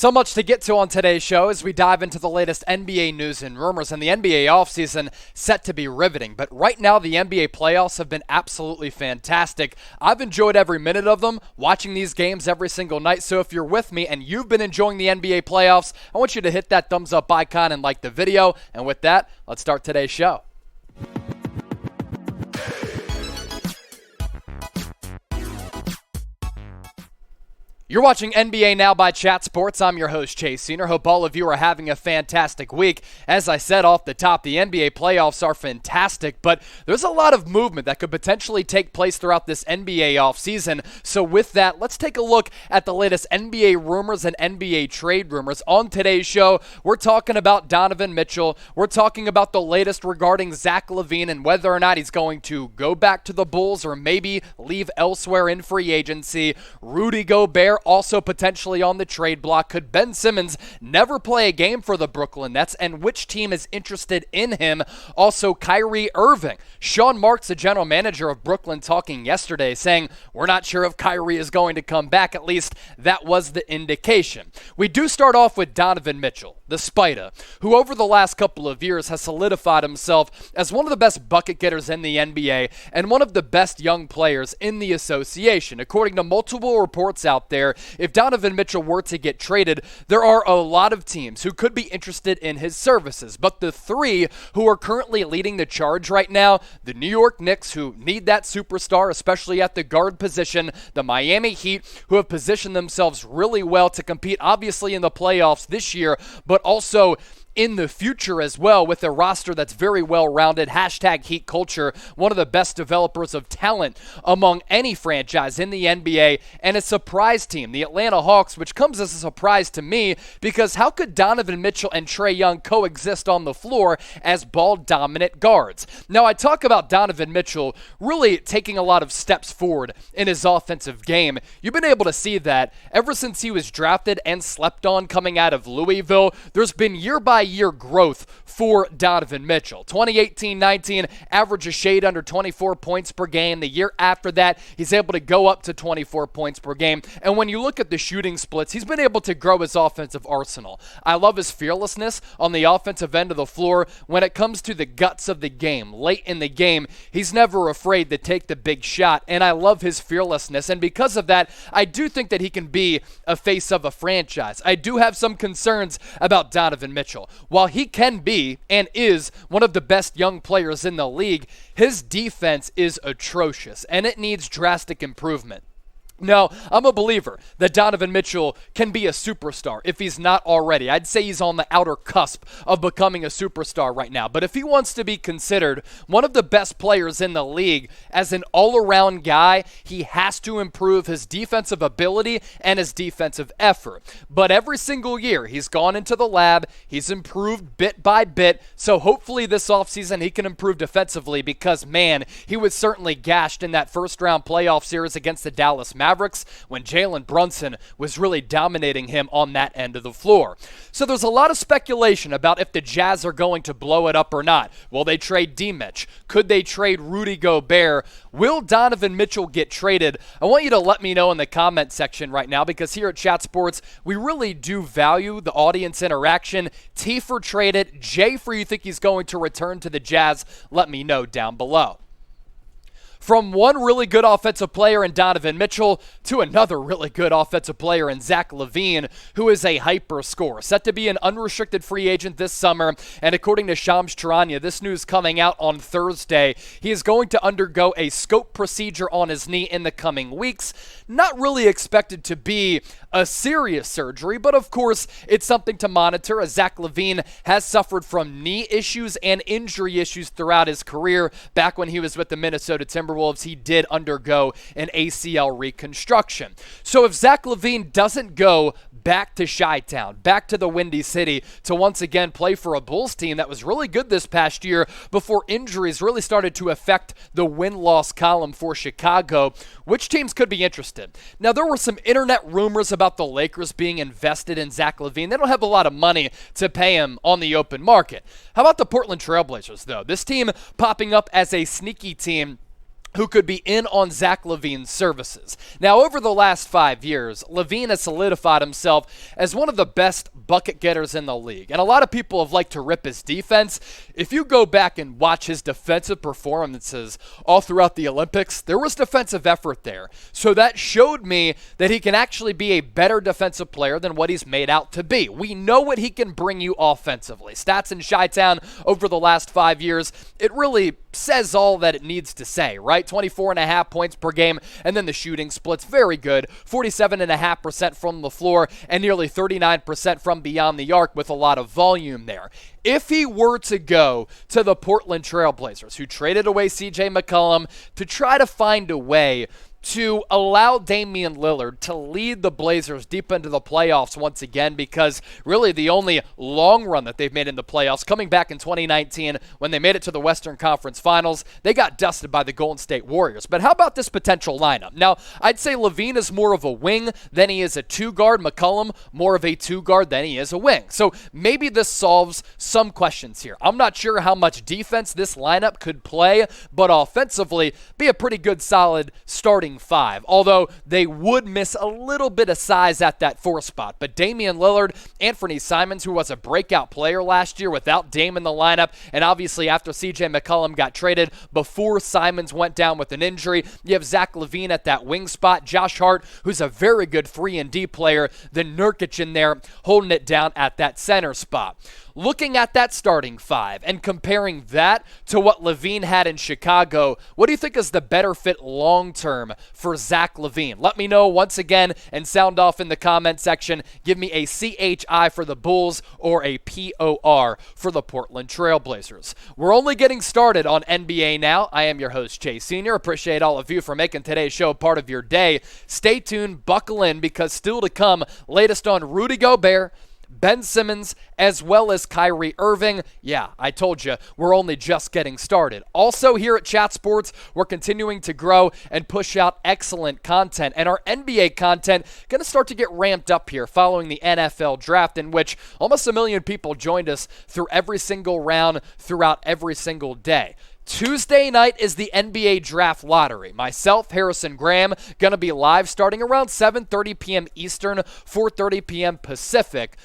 So much to get to on today's show as we dive into the latest NBA news and rumors, and the NBA offseason set to be riveting. But right now, the NBA playoffs have been absolutely fantastic. I've enjoyed every minute of them, watching these games every single night. So if you're with me and you've been enjoying the NBA playoffs, I want you to hit that thumbs up icon and like the video. And with that, let's start today's show. You're watching NBA Now by Chat Sports. I'm your host, Chase Senior. Hope all of you are having a fantastic week. As I said off the top, the NBA playoffs are fantastic, but there's a lot of movement that could potentially take place throughout this NBA offseason. So with that, let's take a look at the latest NBA rumors and NBA trade rumors. On today's show, we're talking about Donovan Mitchell. We're talking about the latest regarding Zach Lavine and whether or not he's going to go back to the Bulls or maybe leave elsewhere in free agency. Rudy Gobert also potentially on the trade block. Could Ben Simmons never play a game for the Brooklyn Nets, and which team is interested in him? Also, Kyrie Irving. Sean Marks, the general manager of Brooklyn, talking yesterday, saying, we're not sure if Kyrie is going to come back. At least that was the indication. We do start off with Donovan Mitchell, the Spider, who over the last couple of years has solidified himself as one of the best bucket getters in the NBA and one of the best young players in the association. According to multiple reports out there, if Donovan Mitchell were to get traded, there are a lot of teams who could be interested in his services. But the three who are currently leading the charge right now, the New York Knicks, who need that superstar, especially at the guard position, the Miami Heat, who have positioned themselves really well to compete, obviously, in the playoffs this year, but also in the future as well, with a roster that's very well-rounded, hashtag Heat culture, one of the best developers of talent among any franchise in the NBA, and a surprise team, the Atlanta Hawks, which comes as a surprise to me, because how could Donovan Mitchell and Trae Young coexist on the floor as ball-dominant guards? Now, I talk about Donovan Mitchell really taking a lot of steps forward in his offensive game. You've been able to see that ever since he was drafted and slept on coming out of Louisville. There's been year-by-year growth for Donovan Mitchell. 2018-19, average a shade under 24 points per game. The year after that, he's able to go up to 24 points per game. And when you look at the shooting splits, he's been able to grow his offensive arsenal. I love his fearlessness on the offensive end of the floor. When it comes to the guts of the game, late in the game, he's never afraid to take the big shot. And I love his fearlessness. And because of that, I do think that he can be a face of a franchise. I do have some concerns about Donovan Mitchell. While he can be and is one of the best young players in the league, his defense is atrocious, and it needs drastic improvement. Now, I'm a believer that Donovan Mitchell can be a superstar if he's not already. I'd say he's on the outer cusp of becoming a superstar right now. But if he wants to be considered one of the best players in the league as an all-around guy, he has to improve his defensive ability and his defensive effort. But every single year, he's gone into the lab, he's improved bit by bit, so hopefully this offseason he can improve defensively because, man, he was certainly gashed in that first-round playoff series against the Dallas Mavericks when Jalen Brunson was really dominating him on that end of the floor. So there's a lot of speculation about if the Jazz are going to blow it up or not. Will they trade D-Mitch? Could they trade Rudy Gobert? Will Donovan Mitchell get traded? I want you to let me know in the comment section right now, because here at Chat Sports, we really do value the audience interaction. T for trade it. J for you think he's going to return to the Jazz. Let me know down below. From one really good offensive player in Donovan Mitchell to another really good offensive player in Zach Lavine, who is a hyper scorer, set to be an unrestricted free agent this summer. And according to Shams Charania, this news coming out on Thursday, he is going to undergo a scope procedure on his knee in the coming weeks. Not really expected to be a serious surgery, but of course, it's something to monitor, as Zach Lavine has suffered from knee issues and injury issues throughout his career. Back when he was with the Minnesota Timberwolves, he did undergo an ACL reconstruction. So if Zach Lavine doesn't go back to Chi-Town, back to the Windy City to once again play for a Bulls team that was really good this past year before injuries really started to affect the win-loss column for Chicago, which teams could be interested? Now, there were some internet rumors about the Lakers being invested in Zach Lavine. They don't have a lot of money to pay him on the open market. How about the Portland Trailblazers, though? This team popping up as a sneaky team who could be in on Zach Lavine's services. Now, over the last 5 years, Lavine has solidified himself as one of the best bucket getters in the league. And a lot of people have liked to rip his defense. If you go back and watch his defensive performances all throughout the Olympics, there was defensive effort there. So that showed me that he can actually be a better defensive player than what he's made out to be. We know what he can bring you offensively. Stats in Chi-Town over the last 5 years, it really says all that it needs to say, right? 24.5 points per game, and then the shooting split's very good. 47.5% from the floor and nearly 39% from beyond the arc with a lot of volume there. If he were to go to the Portland Trail Blazers, who traded away CJ McCollum to try to find a way to allow Damian Lillard to lead the Blazers deep into the playoffs once again, because really the only long run that they've made in the playoffs, coming back in 2019 when they made it to the Western Conference Finals, they got dusted by the Golden State Warriors. But how about this potential lineup? Now, I'd say Lavine is more of a wing than he is a two-guard. McCollum, more of a two-guard than he is a wing. So maybe this solves some questions here. I'm not sure how much defense this lineup could play, but offensively, be a pretty good, solid starting five, although they would miss a little bit of size at that 4 spot. But Damian Lillard, Anthony Simons, who was a breakout player last year without Dame in the lineup, and obviously after CJ McCollum got traded before Simons went down with an injury, you have Zach Lavine at that wing spot, Josh Hart, who's a very good 3-and-D player, then Nurkic in there holding it down at that center spot. Looking at that starting five and comparing that to what Lavine had in Chicago, what do you think is the better fit long-term for Zach Lavine? Let me know once again and sound off in the comment section. Give me a CHI for the Bulls or a POR for the Portland Trail Blazers. We're only getting started on NBA Now. I am your host, Chase Sr. Appreciate all of you for making today's show part of your day. Stay tuned, buckle in, because still to come, latest on Rudy Gobert, Ben Simmons, as well as Kyrie Irving. Yeah, I told you, we're only just getting started. Also here at Chat Sports, we're continuing to grow and push out excellent content. And our NBA content going to start to get ramped up here following the NFL draft, in which almost 1 million people joined us through every single round throughout every single day. Tuesday night is the NBA Draft Lottery. Myself, Harrison Graham, going to be live starting around 7:30 p.m. Eastern, 4:30 p.m. Pacific.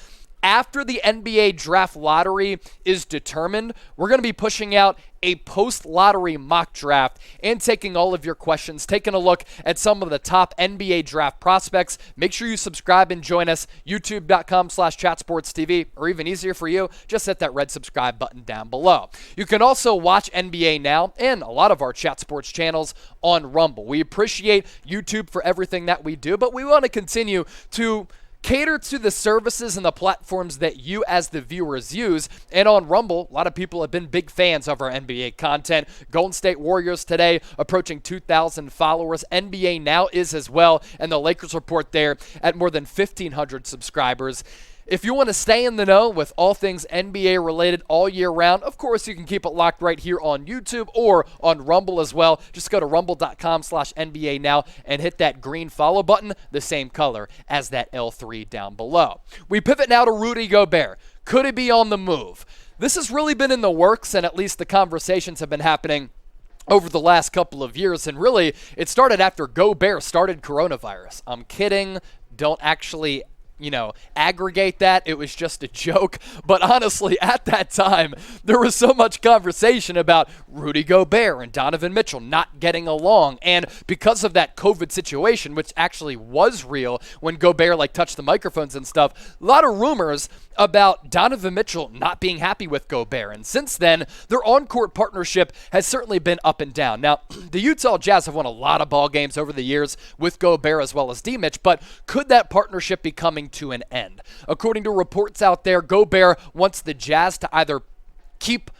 After the NBA Draft Lottery is determined, we're going to be pushing out a post-lottery mock draft and taking all of your questions, taking a look at some of the top NBA draft prospects. Make sure you subscribe and join us, youtube.com/chatsportstv, or even easier for you, just hit that red subscribe button down below. You can also watch NBA Now and a lot of our Chat Sports channels on Rumble. We appreciate YouTube for everything that we do, but we want to continue to cater to the services and the platforms that you as the viewers use. And on Rumble, a lot of people have been big fans of our NBA content. Golden State Warriors today approaching 2,000 followers. NBA Now is as well, and the Lakers Report there at more than 1,500 subscribers. If you want to stay in the know with all things NBA related all year round, of course, you can keep it locked right here on YouTube or on Rumble as well. Just go to rumble.com/NBA Now and hit that green follow button, the same color as that L3 down below. We pivot now to Rudy Gobert. Could he be on the move? This has really been in the works, and at least the conversations have been happening over the last couple of years. And really, it started after Gobert started coronavirus. I'm kidding. Don't actually aggregate that. It was just a joke. But honestly, at that time, there was so much conversation about Rudy Gobert and Donovan Mitchell not getting along. And because of that COVID situation, which actually was real when Gobert touched the microphones and stuff, a lot of rumors about Donovan Mitchell not being happy with Gobert. And since then, their on-court partnership has certainly been up and down. Now, the Utah Jazz have won a lot of ball games over the years with Gobert as well as D-Mitch, but could that partnership be coming to an end? According to reports out there, Gobert wants the Jazz to either keep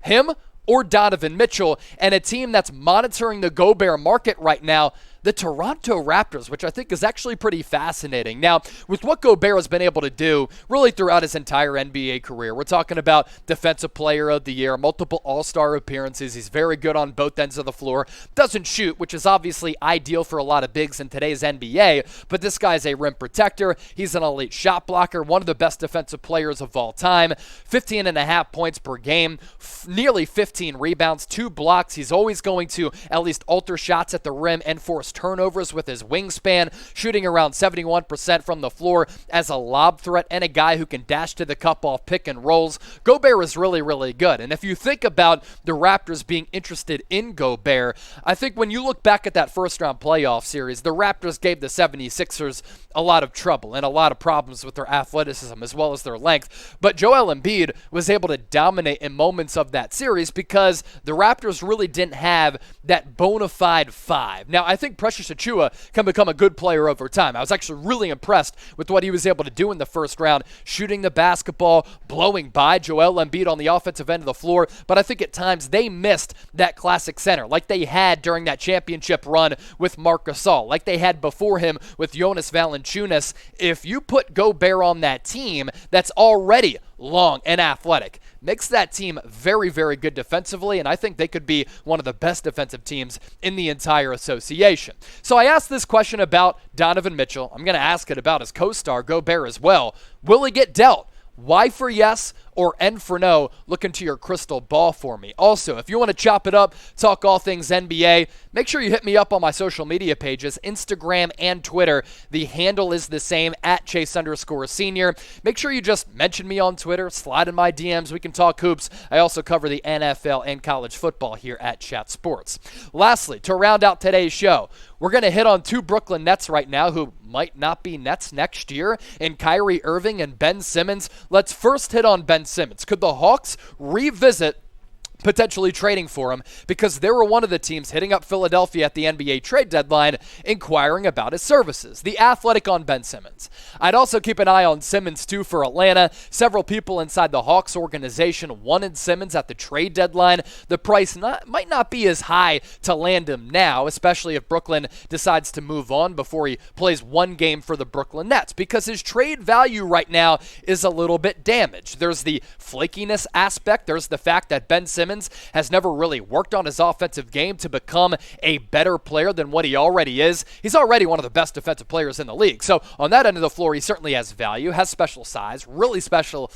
him or Donovan Mitchell, and a team that's monitoring the Gobert market right now, the Toronto Raptors, which I think is actually pretty fascinating. Now, with what Gobert has been able to do really throughout his entire NBA career, we're talking about Defensive Player of the Year, multiple All-Star appearances. He's very good on both ends of the floor. Doesn't shoot, which is obviously ideal for a lot of bigs in today's NBA, but this guy's a rim protector. He's an elite shot blocker, one of the best defensive players of all time. 15.5 points per game, nearly 15 rebounds, 2 blocks. He's always going to at least alter shots at the rim and force turnovers with his wingspan, shooting around 71% from the floor as a lob threat and a guy who can dash to the cup off pick and rolls. Gobert is really, really good. And if you think about the Raptors being interested in Gobert, I think when you look back at that first-round playoff series, the Raptors gave the 76ers a lot of trouble and a lot of problems with their athleticism as well as their length. But Joel Embiid was able to dominate in moments of that series because the Raptors really didn't have that bona fide five. Now, I think Precious Achiuwa can become a good player over time. I was actually really impressed with what he was able to do in the first round, shooting the basketball, blowing by Joel Embiid on the offensive end of the floor. But I think at times they missed that classic center like they had during that championship run with Marc Gasol, like they had before him with Jonas Valanciunas. If you put Gobert on that team that's already long and athletic, makes that team very, very good defensively, and I think they could be one of the best defensive teams in the entire association. So I asked this question about Donovan Mitchell. I'm going to ask it about his co-star Gobert as well. Will he get dealt? Y for yes or N for no? Look into your crystal ball for me. Also, if you want to chop it up, talk all things NBA, make sure you hit me up on my social media pages, Instagram and Twitter. The handle is the same, at Chase_Senior. Make sure you just mention me on Twitter, slide in my DMs. We can talk hoops. I also cover the NFL and college football here at Chat Sports. Lastly, to round out today's show, we're going to hit on 2 Brooklyn Nets right now who might not be Nets next year, in Kyrie Irving and Ben Simmons. Let's first hit on Ben Simmons. Could the Hawks revisit potentially trading for him, because they were one of the teams hitting up Philadelphia at the NBA trade deadline inquiring about his services? The Athletic on Ben Simmons. I'd also keep an eye on Simmons too for Atlanta. Several people inside the Hawks organization wanted Simmons at the trade deadline. The price might not be as high to land him now, especially if Brooklyn decides to move on before he plays one game for the Brooklyn Nets, because his trade value right now is a little bit damaged. There's the flakiness aspect. There's the fact that Ben Simmons has never really worked on his offensive game to become a better player than what he already is. He's already one of the best defensive players in the league. So on that end of the floor, he certainly has value, has special size, really special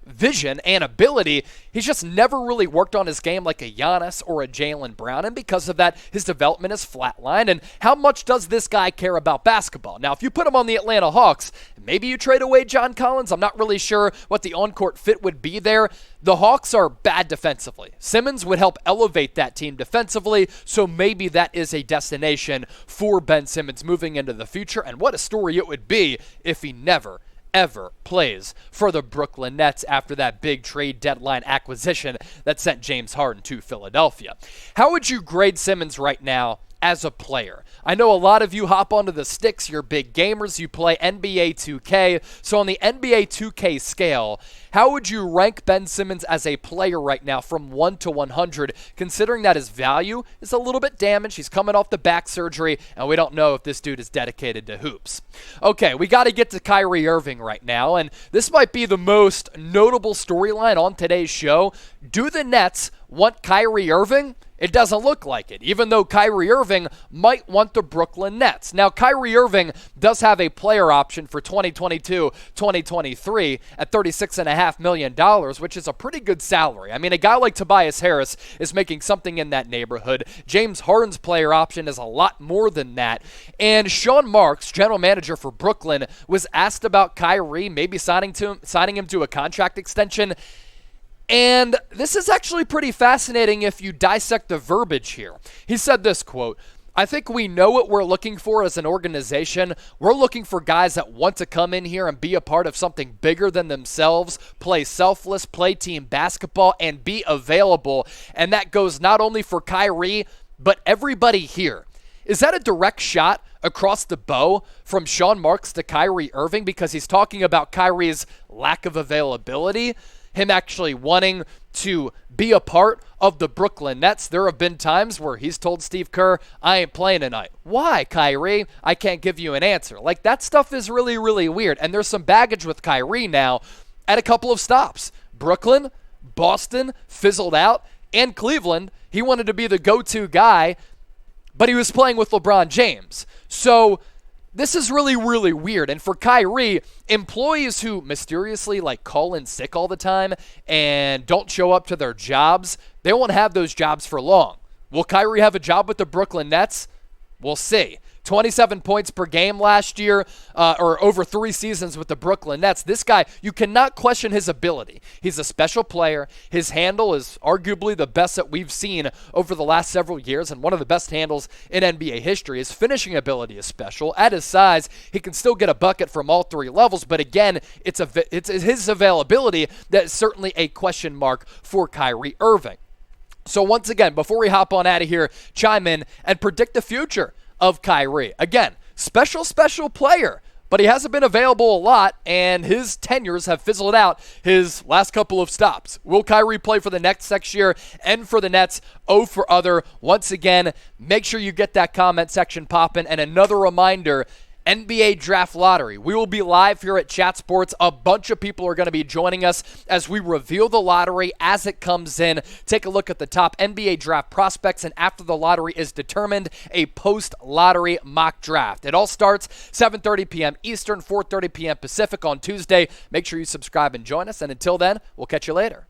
vision and ability. He's just never really worked on his game like a Giannis or a Jaylen Brown, and because of that, his development is flatlined. And how much does this guy care about basketball? Now, if you put him on the Atlanta Hawks, maybe you trade away John Collins. I'm not really sure what the on-court fit would be there. The Hawks are bad defensively. Simmons would help elevate that team defensively, so maybe that is a destination for Ben Simmons moving into the future. And what a story it would be if he never ever plays for the Brooklyn Nets after that big trade deadline acquisition that sent James Harden to Philadelphia. How would you grade Simmons right now as a player? I know a lot of you hop onto the sticks, you're big gamers, you play NBA 2K. So on the NBA 2K scale, how would you rank Ben Simmons as a player right now from 1 to 100, considering that his value is a little bit damaged? He's coming off the back surgery, and we don't know if this dude is dedicated to hoops. Okay, we got to get to Kyrie Irving right now, and this might be the most notable storyline on today's show. Do the Nets want Kyrie Irving? It doesn't look like it, even though Kyrie Irving might want the Brooklyn Nets. Now, Kyrie Irving does have a player option for 2022-2023 at $36.5 million, which is a pretty good salary. I mean, a guy like Tobias Harris is making something in that neighborhood. James Harden's player option is a lot more than that. And Sean Marks, general manager for Brooklyn, was asked about Kyrie maybe signing him to a contract extension. And this is actually pretty fascinating if you dissect the verbiage here. He said this, quote, "I think we know what we're looking for as an organization. We're looking for guys that want to come in here and be a part of something bigger than themselves, play selfless, play team basketball, and be available. And that goes not only for Kyrie, but everybody here." Is that a direct shot across the bow from Sean Marks to Kyrie Irving because he's talking about Kyrie's lack of availability? him actually wanting to be a part of the Brooklyn Nets. There have been times where he's told Steve Kerr, I ain't playing tonight. Why, Kyrie? I can't give you an answer. Like, that stuff is really, really weird. And there's some baggage with Kyrie now at a couple of stops. Brooklyn, Boston fizzled out, and Cleveland, he wanted to be the go-to guy, but he was playing with LeBron James. So this is really, really weird. And for Kyrie, employees who mysteriously call in sick all the time and don't show up to their jobs, they won't have those jobs for long. Will Kyrie have a job with the Brooklyn Nets? We'll see. 27 points per game last year, or over 3 seasons with the Brooklyn Nets. This guy, you cannot question his ability. He's a special player. His handle is arguably the best that we've seen over the last several years, and one of the best handles in NBA history. His finishing ability is special. At his size, he can still get a bucket from all 3 levels, but again, it's his availability that is certainly a question mark for Kyrie Irving. So once again, before we hop on out of here, chime in and predict the future of Kyrie. Again, special player, but he hasn't been available a lot, and his tenures have fizzled out his last couple of stops. Will Kyrie play for the Nets next year and for the Nets? Oh, for other. Once again, make sure you get that comment section popping, and another reminder, NBA Draft Lottery. We will be live here at Chat Sports. A bunch of people are going to be joining us as we reveal the lottery as it comes in. Take a look at the top NBA draft prospects, and after the lottery is determined, a post-lottery mock draft. It all starts 7:30 p.m. Eastern, 4:30 p.m. Pacific on Tuesday. Make sure you subscribe and join us, and until then, we'll catch you later.